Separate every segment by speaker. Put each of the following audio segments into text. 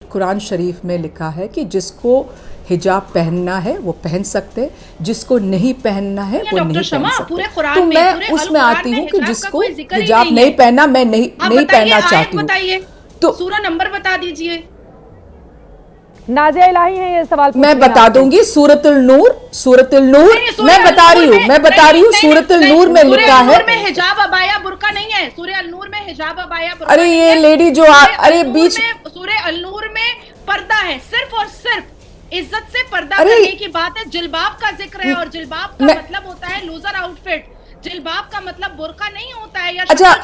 Speaker 1: कुरान शरीफ में लिखा है कि जिसको हिजाब पहनना है वो पहन सकते, जिसको नहीं पहनना है वो नहीं पहन सकते। तो मैं उसमें आती हूँ कि जिसको हिजाब नहीं पहनना, मैं नहीं पहनना चाहती हूँ।
Speaker 2: तो सूरा नंबर बता दीजिए।
Speaker 3: नाज़िया इलाही है ये सवाल।
Speaker 1: मैं बता दूंगी, सूरतुल नूर मैं बता रही हूँ सूरतुल नूर में लिखा है।
Speaker 2: हिजाब अबाया बुर्का नहीं है, सूरह अल-नूर में हिजाब अबाया बुर्का।
Speaker 1: अरे ये लेडी जो अरे बीच
Speaker 2: सूरह अल-नूर में पर्दा है, सिर्फ और सिर्फ इज्जत से पर्दा करने की बात है। जिलबाब का जिक्र है, और जिलबाब का मतलब होता है लूजर आउटफिट। जिलबाब का मतलब बुर्का नहीं होता है। या
Speaker 1: अच्छा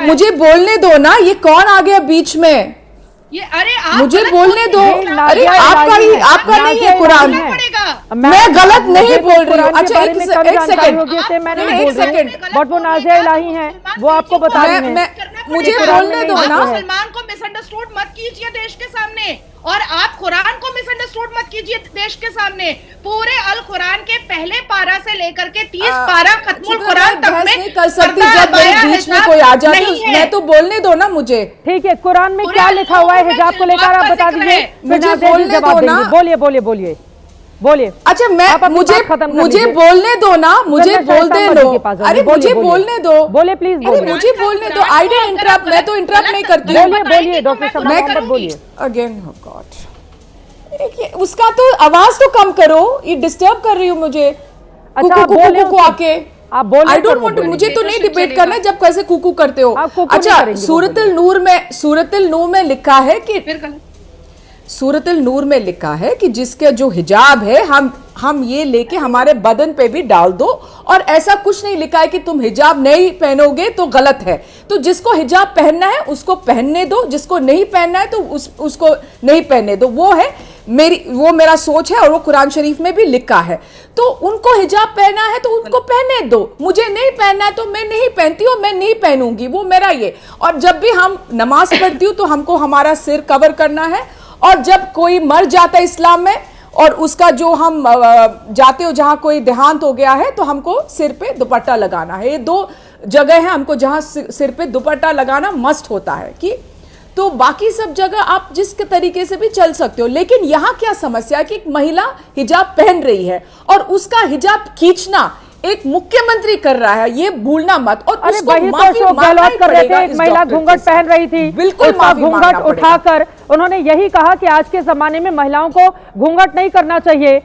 Speaker 1: मुझे बोलने दो ना, ये कौन आ गया बीच में?
Speaker 2: ये अरे आप
Speaker 1: मुझे बोलने दो। अरे आपका नहीं है कुरान, मैं गलत नहीं बोल रही हूँ। अच्छा एक सेकंड,
Speaker 3: बट वो नाज़िया इलाही हैं, वो आपको बता रही हैं।
Speaker 1: मुझे बोलने दो ना।
Speaker 2: मुसलमान को मिसअंडरस्टूड मत कीजिए देश के सामने, और आप कुरान को मिसअंडरस्टूड मत कीजिए देश के सामने। पूरे अल कुरान के पहले पारा से लेकर के 30 पारा खत्मुल कुरान तक में
Speaker 1: कर सकती जब बीच में कोई आ जाए। मैं तो बोलने दो ना मुझे।
Speaker 3: ठीक है, कुरान में क्या लिखा हुआ है हिजाब को लेकर आप बता दीजिए,
Speaker 1: मुझे बोलने दो ना।
Speaker 3: बोलिए।
Speaker 1: अच्छा मुझे बोलने दो ना, मुझे बोलने दो। अरे मुझे बोलने दो,
Speaker 3: बोले प्लीज।
Speaker 1: अरे मुझे बोलने दो। आई डोंट इंटरप्ट, मैं तो इंटरप्ट नहीं करती।
Speaker 3: बोलिए डॉक्टर शमा मोहम्मद, बोलिए
Speaker 1: अगेन। ओह गॉड, उसका तो आवाज तो कम करो, ये डिस्टर्ब कर रही हूँ मुझे।
Speaker 3: अच्छा
Speaker 1: कुकू आके
Speaker 3: आप बोले।
Speaker 1: आई डोंट वांट, मुझे तो नहीं डिबेट करना है जब कैसे कुकू करते हो। अच्छा सूरतुल नूर में लिखा है कि सूरतुल नूर में लिखा है कि जिसके जो हिजाब है हम ये लेके हमारे बदन पे भी डाल दो, और ऐसा कुछ नहीं लिखा है कि तुम हिजाब नहीं पहनोगे तो गलत है। तो जिसको हिजाब पहनना है उसको पहनने दो, जिसको नहीं पहनना है तो उसको नहीं पहनने दो। वो मेरा सोच है, और वो कुरान शरीफ में भी लिखा है। तो उनको हिजाब पहना है तो उनको पहनने दो, मुझे नहीं पहनना है तो मैं नहीं पहनती हूँ, मैं नहीं पहनूंगी, वो मेरा ये। और जब भी हम नमाज पढ़ती हूँ तो हमको हमारा सिर कवर करना है, और जब कोई मर जाता है इस्लाम में और उसका जो हम जाते हो जहां कोई देहांत हो गया है तो हमको सिर पे दुपट्टा लगाना है। ये 2 जगह है हमको जहां सिर पे दुपट्टा लगाना मस्ट होता है। कि तो बाकी सब जगह आप जिस तरीके से भी चल सकते हो, लेकिन यहाँ क्या समस्या है कि एक महिला हिजाब पहन रही है और उसका हिजाब खींचना एक मुख्यमंत्री कर रहा है, ये भूलना मत। और उसको माफी मांगना ही
Speaker 3: कर रहे थे। एक महिला घूंघट पहन रही थी,
Speaker 1: बिल्कुल
Speaker 3: घूंघट उठाकर उन्होंने यही कहा कि आज के जमाने में महिलाओं को घूंघट नहीं करना चाहिए।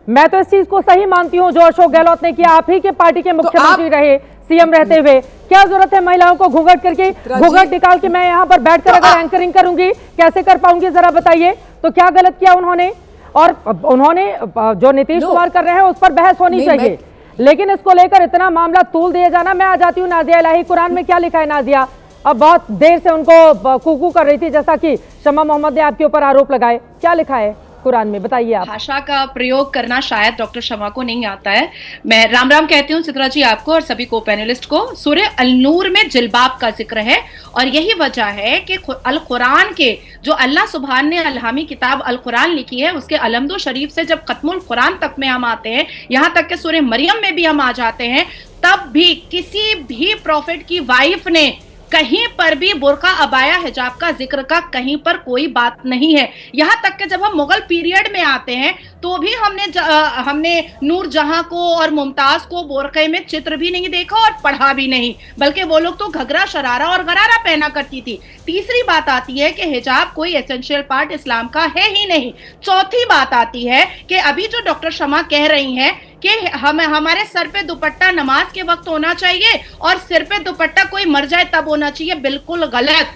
Speaker 3: मैं तो इस चीज को सही मानती हूँ जो अशोक गहलोत ने किया। आप ही के पार्टी के मुख्यमंत्री रहे सीएम रहते हुए, क्या जरूरत है महिलाओं को घूंघट करके, घूंघट निकाल के मैं यहाँ पर बैठकर अगर एंकरिंग करूंगी कैसे कर पाऊंगी, जरा बताइए। तो क्या गलत किया उन्होंने? और उन्होंने जो नीतीश कुमार कर रहे हैं उस पर बहस होनी चाहिए, लेकिन इसको लेकर इतना मामला तूल दिए जाना। मैं आ जाती हूँ नाज़िया इलाही, कुरान में क्या लिखा है नाज़िया? अब बहुत देर से उनको कुकू कर रही थी, जैसा कि शमा मोहम्मद ने आपके ऊपर आरोप लगाए। क्या लिखा है कुरान में, बताइए आप।
Speaker 2: भाषा का प्रयोग करना शायद डॉक्टर शमा को नहीं आता है। मैं राम राम कहती हूँ चित्रा जी आपको और सभी को पैनलिस्ट को। सूरह अल-नूर में जिलबाब का जिक्र है, और यही वजह है कि अल कुरान के जो अल्लाह सुभान ने अलहामी किताब अल कुरान लिखी है उसके अलमदो शरीफ से जब खत्मुल कुरान तक में हम आते हैं, यहाँ तक कि सूरह मरियम में भी हम आ जाते हैं, तब भी किसी भी प्रॉफिट की वाइफ ने कहीं पर भी बुर्का अबाया हिजाब का जिक्र का कहीं पर कोई बात नहीं है। यहाँ तक कि जब हम मुगल पीरियड में आते हैं तो भी हमने नूर जहां को और मुमताज को बुर्के में चित्र भी नहीं देखा और पढ़ा भी नहीं, बल्कि वो लोग तो घघरा शरारा और गरारा पहना करती थी। तीसरी बात आती है कि हिजाब कोई एसेंशियल पार्ट इस्लाम का है ही नहीं। चौथी बात आती है कि अभी जो डॉक्टर शमा कह रही हैं कि हमारे सर पे दुपट्टा नमाज के वक्त होना चाहिए और सिर पे दुपट्टा कोई मर जाए तब होना चाहिए, बिल्कुल गलत,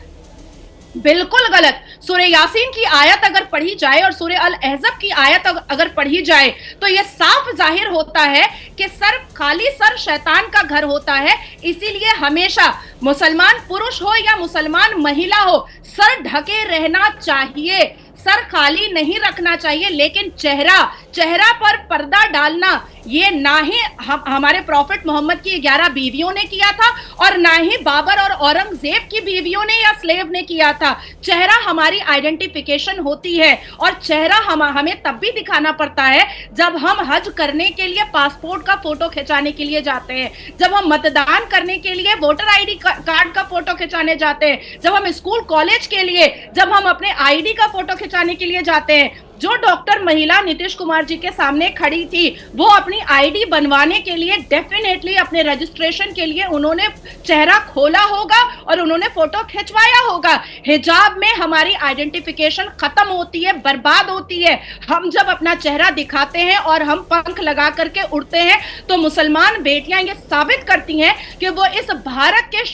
Speaker 2: बिल्कुल गलत। सूरह यासीन की आयत अगर पढ़ी जाए और सूरह अल अहज़ब की आयत अगर पढ़ी जाए तो यह साफ जाहिर होता है कि सर खाली सर शैतान का घर होता है। इसीलिए हमेशा मुसलमान पुरुष हो या मुसलमान महिला हो, सर ढके रहना चाहिए। सर खाली नहीं रखना चाहिए, लेकिन चेहरा पर पर्दा डालना ये ना ही हमारे प्रॉफिट मोहम्मद की 11 बीवियों ने किया था और ना ही बाबर और औरंगजेब की बीवियों ने या स्लेव ने किया था। चेहरा हमारी आइडेंटिफिकेशन होती है और चेहरा हमें तब भी दिखाना पड़ता है जब हम हज करने के लिए पासपोर्ट का फोटो खिंचाने के लिए जाते हैं, जब हम मतदान करने के लिए वोटर आईडी कार्ड का फोटो खिंचाने जाते हैं, जब हम स्कूल कॉलेज के लिए, जब हम अपने आईडी का फोटो खिंचाने के लिए जाते हैं। जो डॉक्टर महिला नीतीश कुमार जी के सामने खड़ी थी, वो अपनी आईडी बनवाने के लिए डेफिनेटली अपने रजिस्ट्रेशन के लिए उन्होंने चेहरा खोला होगा और उन्होंने फोटो खिंचवाया होगा। हिजाब में हमारी आइडेंटिफिकेशन खत्म होती है, बर्बाद होती है। हम जब अपना चेहरा दिखाते हैं और हम पंख लगा करके उड़ते हैं तो मुसलमान बेटियां ये साबित करती हैं कि वो इस भारत के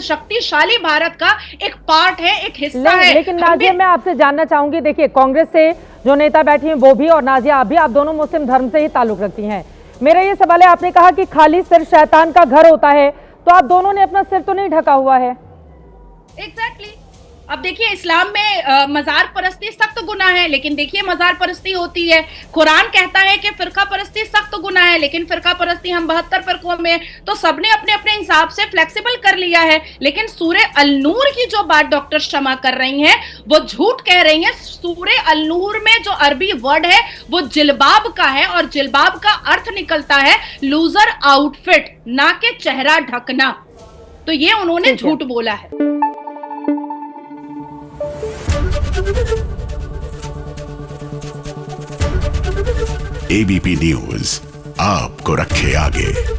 Speaker 2: शक्तिशाली भारत का एक पार्ट है, एक हिस्सा है।
Speaker 3: लेकिन नाजिया, मैं आपसे जानना चाहूंगी, देखिए कांग्रेस से जो नेता बैठी हैं वो भी और नाजिया आप भी, आप दोनों मुस्लिम धर्म से ही ताल्लुक रखती हैं। मेरा ये सवाल है, आपने कहा कि खाली सिर शैतान का घर होता है, तो आप दोनों ने अपना सिर तो नहीं ढका हुआ है।
Speaker 2: एग्जैक्टली। अब देखिए इस्लाम में मजार परस्ती सख्त गुनाह है, लेकिन देखिए मजार परस्ती होती है। कुरान कहता है कि फिरका परस्ती सख्त गुनाह है, लेकिन फिरका परस्ती हम 72 फिरकों में, तो सबने अपने अपने हिसाब से फ्लेक्सिबल कर लिया है। लेकिन सूरे अल-नूर की जो बात डॉक्टर शमा कर रही हैं वो झूठ कह रही हैं। सूरे अल-नूर में जो अरबी वर्ड है वो जिलबाब का है और जिलबाब का अर्थ निकलता है लूजर आउटफिट, ना कि चेहरा ढकना। तो ये उन्होंने झूठ बोला है।
Speaker 4: एबीपी न्यूज आपको रखे आगे।